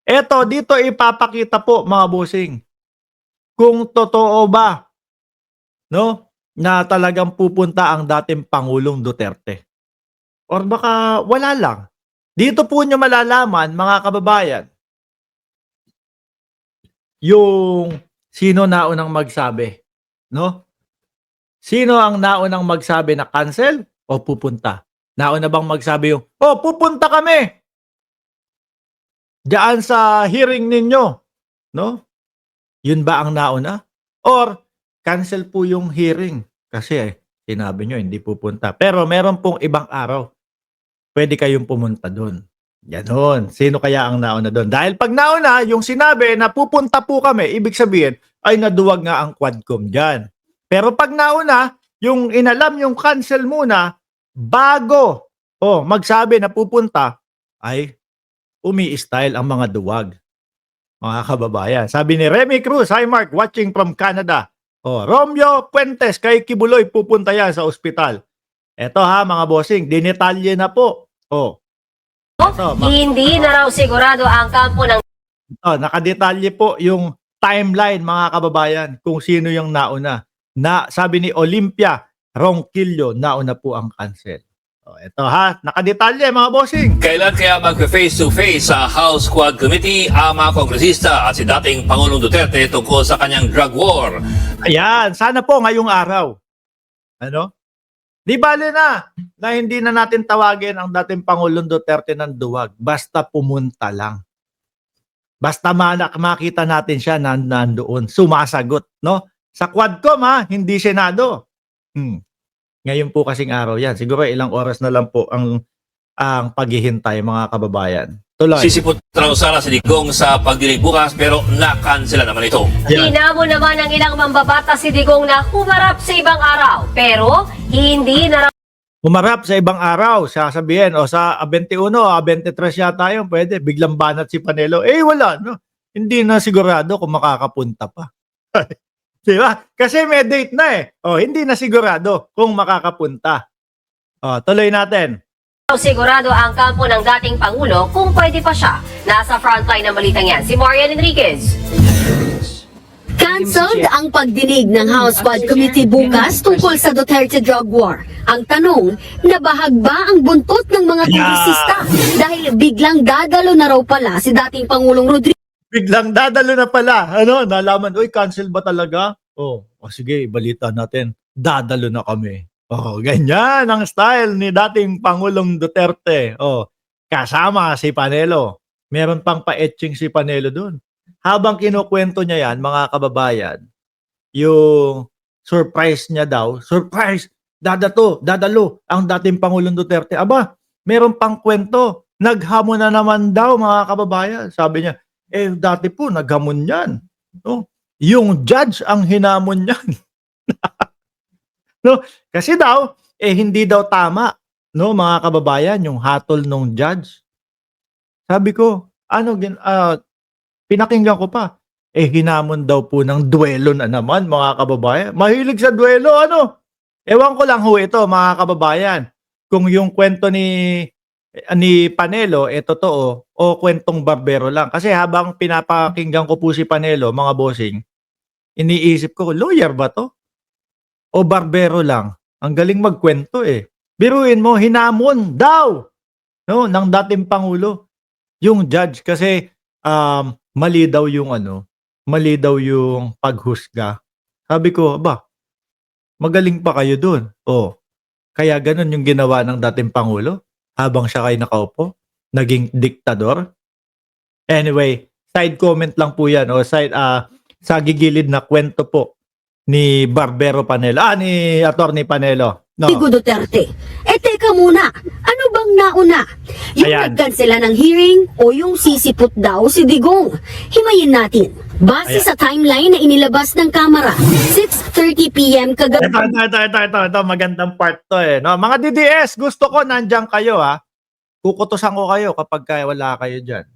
Eto, dito ipapakita po mga bossing, kung totoo ba, no, na talagang pupunta ang dating Pangulong Duterte. Or baka wala lang. Dito po niyo malalaman mga kababayan, yung sino naunang magsabi, no? Sino ang naunang magsabi na cancel o pupunta? Nauna bang magsabi yung, "Oh, pupunta kami diyan sa hearing ninyo." No? Yun ba ang nauna? Or cancel po yung hearing kasi sinabi nyo hindi pupunta. Pero meron pong ibang araw. Pwede kayong pumunta doon. Ganon. Sino kaya ang nauna doon? Dahil pag nauna, yung sinabi na pupunta po kami, ibig sabihin ay naduwag nga ang Quadcom dyan. Pero pag nauna, yung inalam yung cancel muna, bago magsabi na pupunta, ay umi-style ang mga duwag. Mga kababayan. Sabi ni Remy Cruz, "Hi Mark, watching from Canada." Romeo Puentes, kay Kibuloy pupunta yan sa ospital. Eto ha mga bossing, dinetalye na po. Hindi na raw sigurado ang kampo ng Nakadetalye po yung timeline mga kababayan kung sino yung nauna. Na sabi ni Olympia Ronquillo, nauna po ang cancel. Ito ha, nakadetalye mga bossing. Kailan kaya mag-face-to-face sa House Quad Committee ang mga kongresista at si dating Pangulong Duterte tungkol sa kanyang drug war? Ayan, sana po ngayong araw. Ano? Di bale na hindi na natin tawagin ang dating Pangulong Duterte ng duwag. Basta pumunta lang. Basta makita natin siya nandoon, sumasagot, no? Sa Quadcom ha, hindi Senado. Ngayon po kasing araw yan. Siguro ilang oras na lang po ang paghihintay mga kababayan. Tuloy. Sisipot raw sana si Digong sa pagdinig bukas pero na-cancel naman ito. Hinamo naman ng ilang mambabatas si Digong na humarap sa ibang araw. Pero hindi na raw Humarap sa ibang araw, sasabihin, sa 21, 23 yata yun, pwede, biglang banat si Panelo. Wala, no? Hindi na sigurado kung makakapunta pa. Diba? Kasi may date na hindi na sigurado kung makakapunta. Tuloy natin. sigurado ang kampo ng dating Pangulo kung pwede pa siya. Nasa frontline ng balitang yan, si Marian Enriquez. Cancelled ang pagdinig ng House Quad Committee bukas tungkol sa Duterte drug war. Ang tanong, nabahag ba ang buntot ng mga kongresista dahil biglang dadalo na raw pala si dating Pangulong Rodrigo? Biglang dadalo na pala. Nalaman, cancel ba talaga? Sige, balita natin. Dadalo na kami. Ganyan ang style ni dating Pangulong Duterte. Kasama si Panelo. Meron pang pa-etching si Panelo doon. Habang kinukwento niya yan, mga kababayan, yung surprise niya daw, dadalo ang dating Pangulong Duterte. Aba, meron pang kwento. Naghamon na naman daw, mga kababayan. Sabi niya, dati po, naghamon yan. No? Yung judge ang hinamon yan. No? Kasi daw, hindi daw tama, no, mga kababayan, yung hatol ng judge. Sabi ko, pinakinggan ko pa, hinamon daw po ng duelo na naman, mga kababayan. Mahilig sa duelo, Ewan ko lang ito, mga kababayan, kung yung kwento ni Panelo, totoo, o kwentong barbero lang. Kasi habang pinapakinggan ko po si Panelo, mga bossing, iniisip ko, lawyer ba to? O barbero lang? Ang galing magkwento Biruin mo, hinamon daw, no, ng dating Pangulo yung judge kasi mali daw yung paghusga. Sabi ko, magaling pa kayo doon. Kaya ganun yung ginawa ng dating Pangulo habang siya kayo nakaupo, naging diktador. Anyway, side comment lang po yan sa gigilid na kwento po ni Barbero Panelo, ni Attorney Panelo. No. Duterte. Teka muna, ano bang nauna? Yung nagkansela ng hearing o yung sisipot daw si Digong? Himayin natin. Base sa timeline na inilabas ng Kamara, 6:30 p.m. kagabi. Ito, magandang part to No? Mga DDS, gusto ko nandiyan kayo Kukutusan ko kayo kapag wala kayo dyan.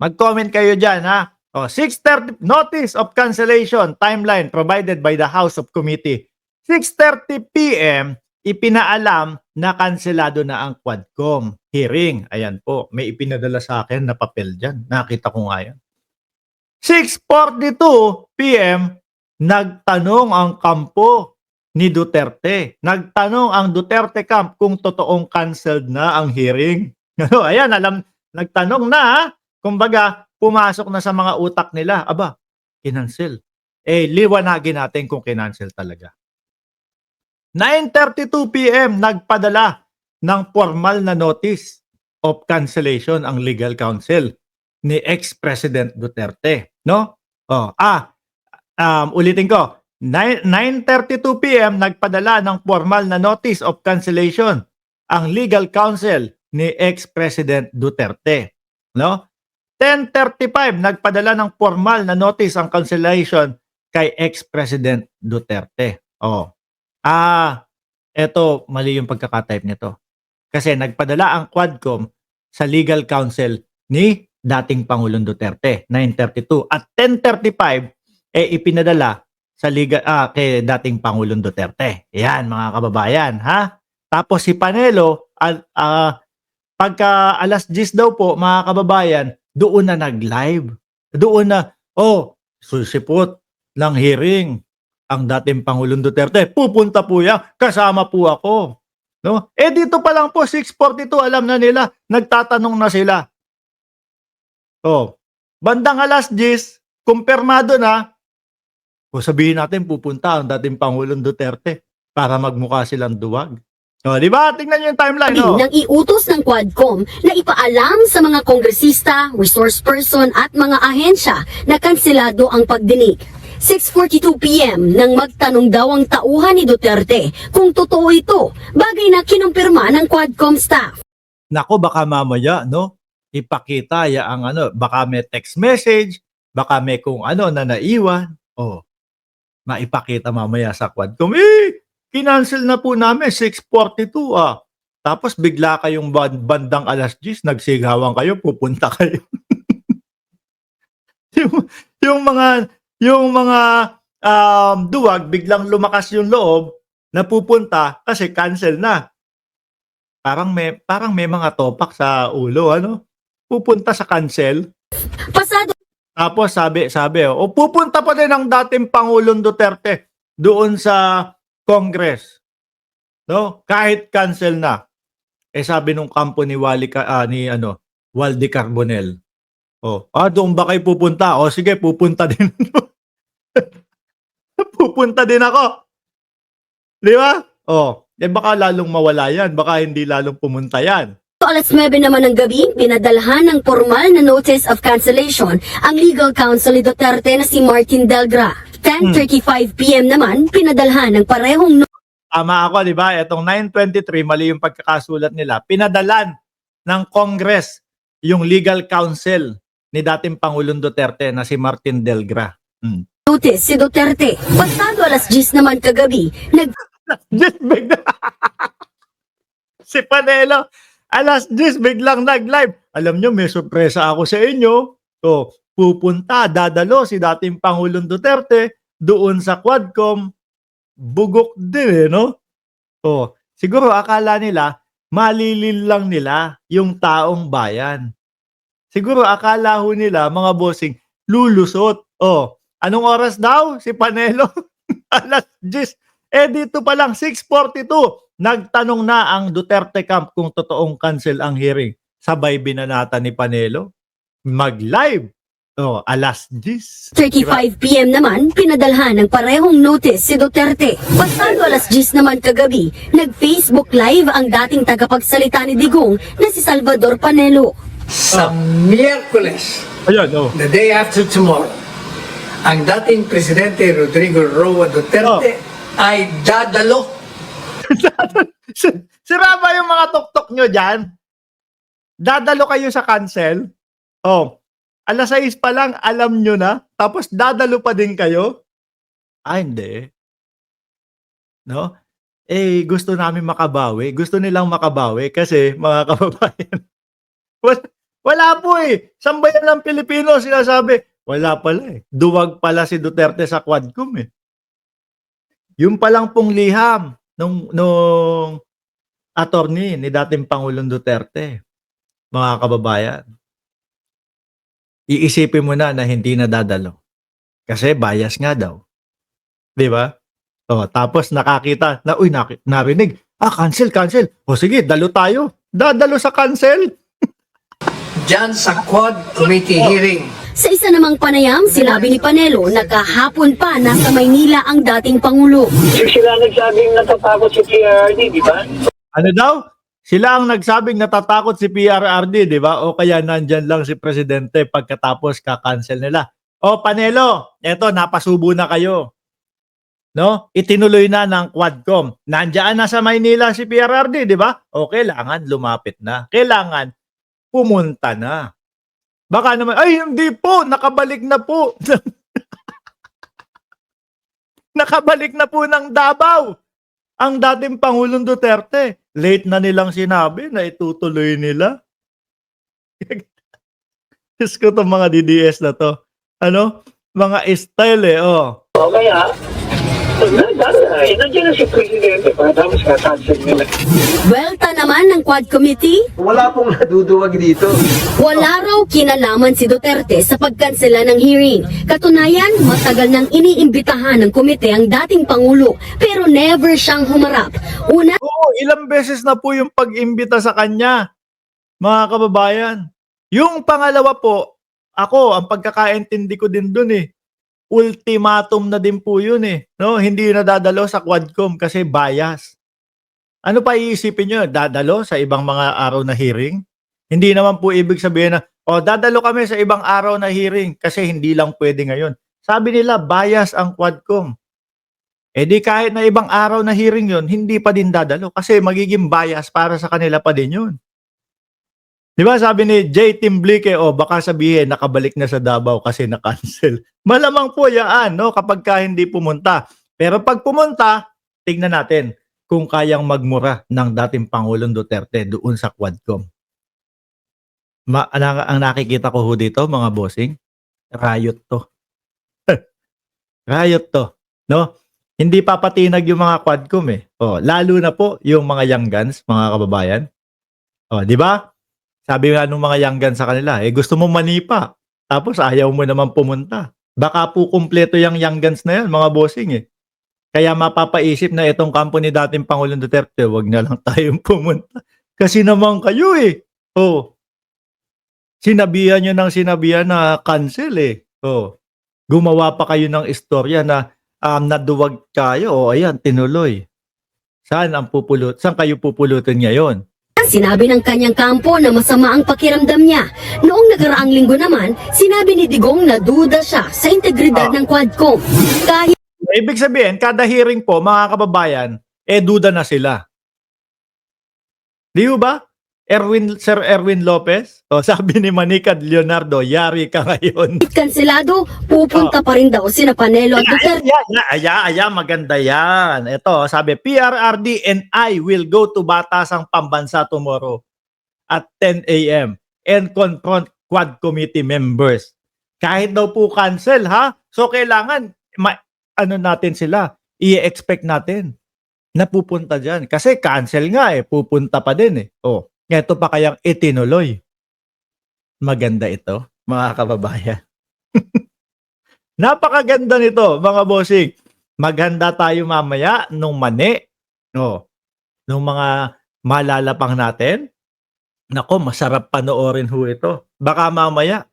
Mag-comment kayo dyan 6:30 notice of cancellation timeline provided by the House of Committee. 6:30 p.m. ipinaalam na kanselado na ang Quadcom. hearing. Ayan po, may ipinadala sa akin na papel dyan. Nakita ko nga yan. 6:42 p.m., nagtanong ang kampo ni Duterte. Nagtanong ang Duterte camp kung totoong canceled na ang hearing. Ayan, nagtanong na. Kumbaga, pumasok na sa mga utak nila. Aba, kinancel. Liwanagin natin kung kinancel talaga. 9:32 p.m., nagpadala ng formal na notice of cancellation ang legal counsel ni ex-President Duterte, no? Ulitin ko. 9:32 p.m. nagpadala ng formal na notice of cancellation ang legal counsel ni ex-President Duterte, no? 10:35 nagpadala ng formal na notice ang cancellation kay ex-President Duterte. Eto mali yung pagkakatype nito. Kasi nagpadala ang Quadcom sa legal counsel ni dating Pangulong Duterte, 9:32, at 10:35 ipinadala sa kay dating Pangulong Duterte. Yan mga kababayan, ha? Tapos si Panelo pagka alas 10 daw po mga kababayan, doon na nag-live. Doon na susipot ng hearing ang dating Pangulong Duterte. Pupunta po yan, kasama po ako. No? Dito pa lang po 6:42, alam na nila, nagtatanong na sila. Bandang alas 10, kumpirmado na, sabihin natin pupunta ang dating Pangulong Duterte para magmukha silang duwag. Di ba? Tingnan niyo yung timeline. Nang iutos ng Quadcom na ipaalam sa mga kongresista, resource person at mga ahensya na kanselado ang pagdinig. 6:42 p.m. nang magtanong daw ang tauhan ni Duterte kung totoo ito, bagay na kinumpirma ng Quadcom staff. Nako, baka mamaya, no? Ipakita ang baka may text message, baka may kung na naiwan. Maipakita mamaya sa Quadcom. Kinancel na po namin 6:42 Tapos bigla kayong bandang alas 10, nagsigawan kayo, pupunta kayo. yung mga duwag, biglang lumakas yung loob na pupunta kasi cancel na. Parang may mga topak sa ulo, pupunta sa cancel. Pasado. Tapos sabi, pupunta pa din ang dating Pangulong Duterte doon sa Congress. No? Kahit cancel na. Sabi nung kampo ni Waldy Carbonell. Doon ba kayo pupunta? Sige, pupunta din. Pupunta din ako. Di ba? Baka lalong mawala yan. Baka hindi lalong pumunta yan. Alas 9 naman ng gabi, pinadalhan ng formal na notice of cancellation ang legal counsel ni Duterte na si Martin Delgra. 10:35 p.m. naman, pinadalhan ng parehong Tama ako, di ba? Itong 9:23, mali yung pagkakasulat nila. Pinadalan ng Congress yung legal counsel ni dating Pangulong Duterte na si Martin Delgra. notice si Duterte. Pasado alas 10 naman kagabi, si Panelo, alas 10 biglang nag-live. Alam nyo, may sorpresa ako sa inyo. Pupunta, dadalo si dating Pangulong Duterte doon sa Quadcom. Bugok din no? Siguro akala nila, malilin lang nila yung taong bayan. Siguro akala ho nila, mga bossing, lulusot. Anong oras daw si Panelo? Alas 10. Dito pa lang, 6:42. Nagtanong na ang Duterte camp kung totoong cancel ang hearing. Sabay binanata ni Panelo. Mag-live. Alas 10. 35 p.m. naman, pinadalhan ng parehong notice si Duterte. Pasado alas 10 naman kagabi, nag-Facebook Live ang dating tagapagsalita ni Digong na si Salvador Panelo. Sa Miyerkules, the day after tomorrow, ang dating Presidente Rodrigo Roa Duterte ay dadalo. Sira ba yung mga tuktok nyo dyan? Dadalo kayo sa cancel? Alas 6 pa lang, alam nyo na? Tapos dadalo pa din kayo? Hindi. No? Gusto namin makabawi. Gusto nilang makabawi kasi, mga kababayan, wala po Sambayan ng Pilipino sinasabi, wala pala Duwag pala si Duterte sa Quadcom Yung palang pong liham nung attorney ni dating Pangulong Duterte, mga kababayan. Iisipin mo na hindi na dadalo. Kasi bias nga daw. 'Di ba? O, tapos nakakita na, uy, narinig. Cancel. O sige, dalo tayo. Dadalo sa cancel. Diyan sa Quad Committee hearing, Sa isa namang panayam, sinabi ni Panelo na kahapon pa nasa Maynila ang dating Pangulo. Sila nagsabing natatakot si PRRD, di ba? Ano daw? Sila ang nagsabing natatakot si PRRD, di ba? O kaya nandyan lang si Presidente pagkatapos ka-cancel nila. O Panelo, eto, napasubo na kayo. No? Itinuloy na ng Quadcom. Nandiyan na sa Maynila si PRRD, di ba? O kailangan lumapit na. Kailangan pumunta na. Baka naman, ay hindi po, nakabalik na po. Nakabalik na po ng Davao ang dating Pangulong Duterte. Late na nilang sinabi na itutuloy nila. Diyos ko itong mga DDS na to. Ano? Mga style oh. O kaya, nandiyan na si Presidente para tapos kakancel nila. Welta naman ng Quad Committee, Wala pong naduduwag dito. wala raw kinalaman si Duterte sa pagkansela ng hearing. Katunayan, matagal nang iniimbitahan ng komite ang dating Pangulo pero never siyang humarap. Una, Oo, ilang beses na po yung pag-imbita sa kanya, mga kababayan. Yung pangalawa po, ako, ang pagkakaintindi ko din dun ultimatum na din po yun no? Hindi na dadalo sa Quadcom kasi bias. Ano pa iisipin nyo? Dadalo sa ibang mga araw na hearing? Hindi naman po ibig sabihin na, dadalo kami sa ibang araw na hearing kasi hindi lang pwede ngayon. Sabi nila, bias ang Quadcom. Di kahit na ibang araw na hearing yun, hindi pa din dadalo kasi magiging bias para sa kanila pa din yun. Di ba sabi ni J. Timblique, baka sabihin nakabalik na sa Davao kasi na-cancel. Malamang po yan, no, kapag ka hindi pumunta. Pero pag pumunta, tingnan natin kung kayang magmura ng dating Pangulong Duterte doon sa Quadcom. Ang nakikita ko ho dito, mga bossing, riot to. Riot to, no? Hindi papatinag yung mga Quadcom lalo na po yung mga young guns, mga kababayan. Di ba? Sabi nga nung mga young guns sa kanila, gusto mo manipa, tapos ayaw mo naman pumunta. Baka po kumpleto yung young guns na yan, mga bossing Kaya mapapaisip na itong kampo ni dating Pangulong Duterte, wag na lang tayong pumunta. Kasi naman kayo sinabihan nyo ng sinabihan na cancel gumawa pa kayo ng istorya na naduwag kayo, ayan, tinuloy. Saan kayo pupulutin ngayon? sinabi ng kanyang kampo na masama ang pakiramdam niya. Noong nakaraang linggo naman, sinabi ni Digong na duda siya sa integridad ng Quadcom. Kahit Ibig sabihin, kada hearing po, mga kababayan, duda na sila. Di ba? Sir Erwin Lopez, sabi ni Manicad Leonardo, yari ka ngayon. kanselado, pupunta pa rin daw sina Panelo at Duterte. Maganda yan. Ito, sabi, PRRD and I will go to Batasang Pambansa tomorrow at 10 a.m. and confront Quad Committee members. Kahit daw po cancel, ha? So, kailangan, natin sila, i-expect natin na pupunta dyan. Kasi cancel nga pupunta pa din Ito pa kayang itinuloy. Maganda ito, mga kababayan. Napakaganda nito, mga bossing. Maghanda tayo mamaya nung mani. Nung mga malalapang natin. Nako, masarap panoorin ho ito. Baka mamaya,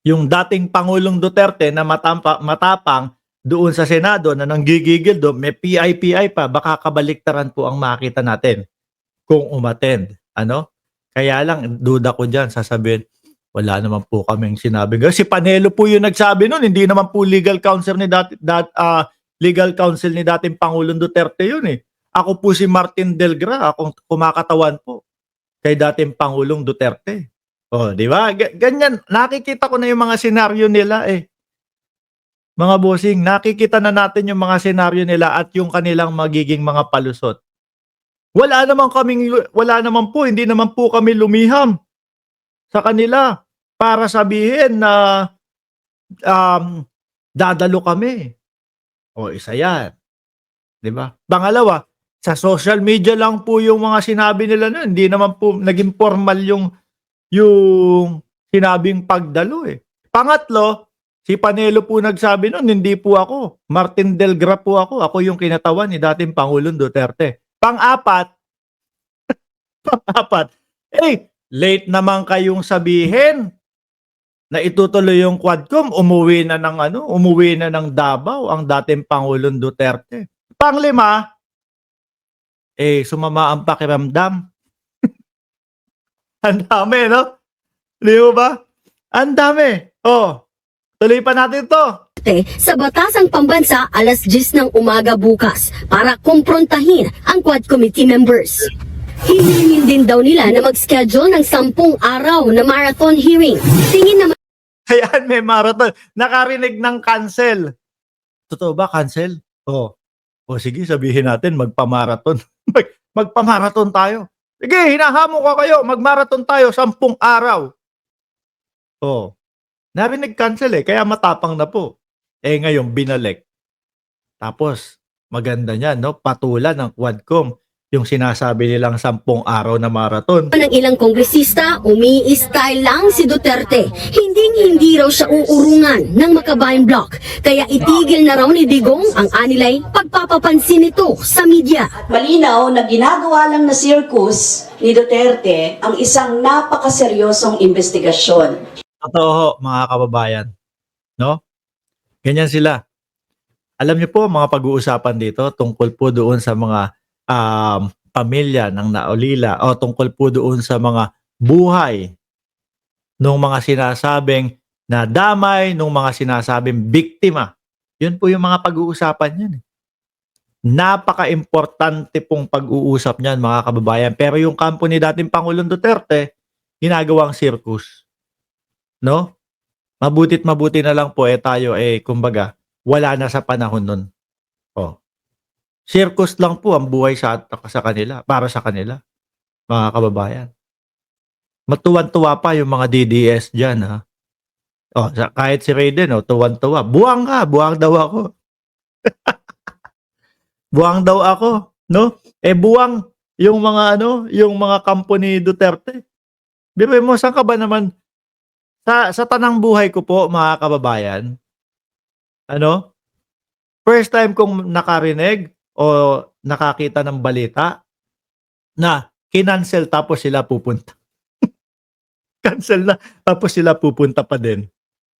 yung dating Pangulong Duterte na matapang doon sa Senado na nanggigigil doon, may PI pa, baka kabaliktaran po ang makita natin kung umattend. Kaya lang, duda ko dyan, sasabihin, wala naman po kaming sinabi. Si Panelo po yung nagsabi nun, hindi naman po legal counsel ni dating Pangulong Duterte yun Ako po si Martin Delgra, akong kumakatawan po kay dating Pangulong Duterte. Di ba? Ganyan, nakikita ko na yung mga senaryo nila Mga bossing, nakikita na natin yung mga senaryo nila at yung kanilang magiging mga palusot. Wala naman po, hindi naman po kami lumiham sa kanila para sabihin na dadalo kami. Isa yan. 'Di ba? Pangalawa, Sa social media lang po yung mga sinabi nila nun. Hindi naman po naging formal yung sinabing pagdalo eh. Pangatlo, si Panelo po nagsabi nun, hindi po ako. Martin Delgra po ako. Ako yung kinatawan ni dating Pangulong Duterte. Pang-apat, late naman kayong sabihin na itutuloy yung Quadcom, umuwi na ng Davao ang dating Pangulong Duterte. Panglima, sumama ang pakiramdam. Ang dami, no? Di ba? Ang dami. Tuloy pa natin to. Sa Batasang Pambansa alas 10 ng umaga bukas para kumprontahin ang Quad Committee members. Hinihingin din daw nila na mag-schedule ng 10 araw na marathon hearing. Tingin naman Ayan, may marathon. Nakarinig ng cancel. Totoo ba, cancel? Sige, sabihin natin, magpamarathon. Magpamarathon tayo. Sige, hinahamon ko kayo. Magmarathon tayo 10 araw. Narinig cancel kaya matapang na po. Ngayon, binalik. Tapos, maganda niyan, no? Patulan ng Quadcom. Yung sinasabi nilang 10 araw na marathon. ng ilang kongresista, umi-style lang si Duterte. Hindi raw siya uurungan ng Makabayan Block. Kaya itigil na raw ni Digong ang anilay pagpapapansin nito sa media. Malinaw na ginagawa lang na circus ni Duterte ang isang napakaseryosong investigasyon. Totoo, mga kababayan. No? Ganyan sila. Alam niyo po, mga pag-uusapan dito tungkol po doon sa mga pamilya ng naulila o tungkol po doon sa mga buhay ng mga sinasabing nadamay, ng mga sinasabing biktima. Yun po yung mga pag-uusapan yan. Napaka-importante pong pag-uusap niyan, mga kababayan. Pero yung kampo ni dating Pangulong Duterte, ginagawang circus. No? Mabutit mabuti na lang po tayo kumbaga, wala na sa panahon nun. Circus lang po ang buhay sa kanila, para sa kanila, mga kababayan. Matuwan-tuwa pa yung mga DDS dyan, ha? Kahit si Raiden, tuwan-tuwa. Buwang daw ako. Buwang daw ako, no? Buwang yung mga kampo ni Duterte. Biro mo, saan ka ba naman? Sa tanang buhay ko po, mga kababayan, first time kong nakarinig o nakakita ng balita na kinancel tapos sila pupunta. Cancel na tapos sila pupunta pa din.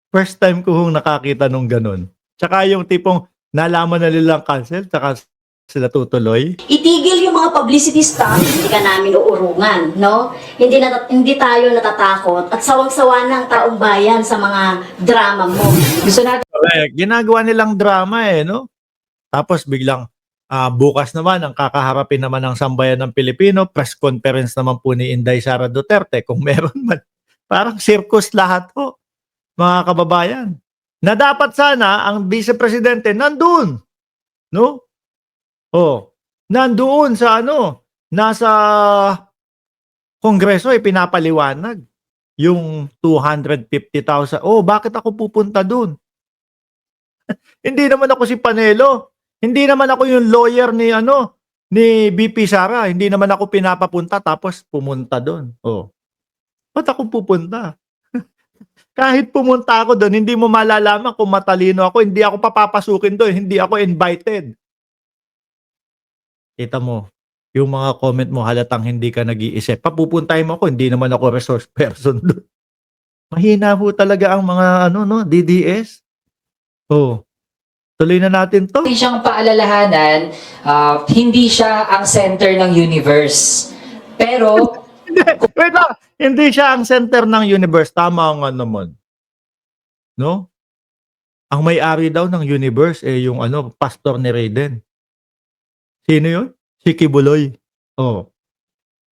First time ko hong nakakita nung ganun. Tsaka yung tipong nalaman na nilang cancel tsaka sila tutuloy. Itigil yung mga publicity stuff, hindi ka namin uurungan, no? Hindi tayo natatakot at sawang-sawa ng taong bayan sa mga drama mo. Gusto natin Correct. Ginagawa nilang drama no? Tapos biglang bukas naman ang kakaharapin naman ng sambayan ng Pilipino, press conference naman po ni Inday Sara Duterte kung meron man. Parang circus lahat po, mga kababayan. Na dapat sana ang Vice Presidente nandun. No? Nandoon sa nasa Kongreso pinapaliwanag yung 250,000. Bakit ako pupunta dun? Hindi naman ako si Panelo. Hindi naman ako yung lawyer ni BP Sara. Hindi naman ako pinapapunta tapos pumunta doon. Ba't ako pupunta? Kahit pumunta ako doon, hindi mo malalaman kung matalino ako. Hindi ako papapasukin doon. Hindi ako invited. Kita mo, yung mga comment mo halatang hindi ka nag-iisip. Papupuntahin mo ako, hindi naman ako resource person doon. Mahina po talaga ang mga DDS. Tuloy na natin to. Hindi siyang paalalahanan, hindi siya ang center ng universe. Pero, Wait lang, hindi siya ang center ng universe. Tama nga naman. No? Ang may-ari daw ng universe yung pastor ni Raiden. Sino yun? Si Kibuloy.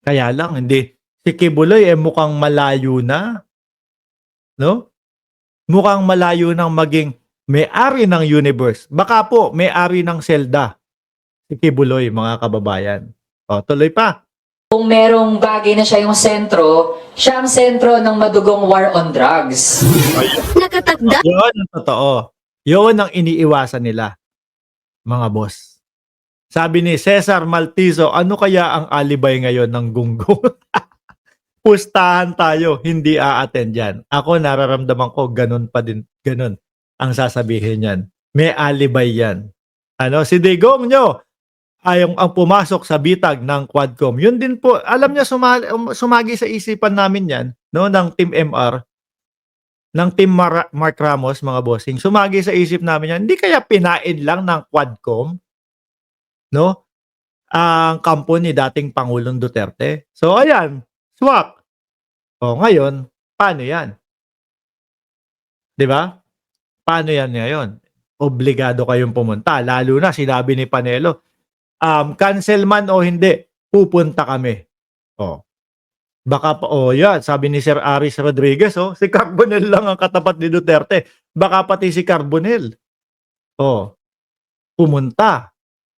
Kaya lang, hindi. Si Kibuloy mukhang malayo na. No? Mukhang malayo nang maging may-ari ng universe. Baka po, may-ari ng Zelda. Si Kibuloy, mga kababayan. Tuloy pa. kung merong bagay na siya yung sentro, siya ang sentro ng madugong war on drugs. Nakatakda Yun ang totoo. Yun ang iniiwasan nila, mga boss. Sabi ni Cesar Maltizo, ano kaya ang alibay ngayon ng gunggong? Pustahan tayo, hindi a-attend yan. Ako nararamdaman ko, ganun pa din, ganun ang sasabihin yan. May alibay yan. Ano, si Digong nyo, ay ang pumasok sa bitag ng Quadcom. Yun din po, alam niya sumagi sa isipan namin yan, no, ng Team MR, ng Team Mark Ramos, mga bossing. Sumagi sa isip namin yan, hindi kaya pinaid lang ng Quadcom, no, ang kampo ni dating Pangulong Duterte. So, ayan, swak. O, ngayon, paano yan? 'Di ba? Paano yan ngayon? Obligado kayong pumunta. Lalo na, sinabi ni Panelo, cancel man o hindi, pupunta kami. O. Baka pa, yan, sabi ni Sir Aris Rodriguez, si Carbonell lang ang katapat ni Duterte. Baka pati si Carbonell. Pumunta.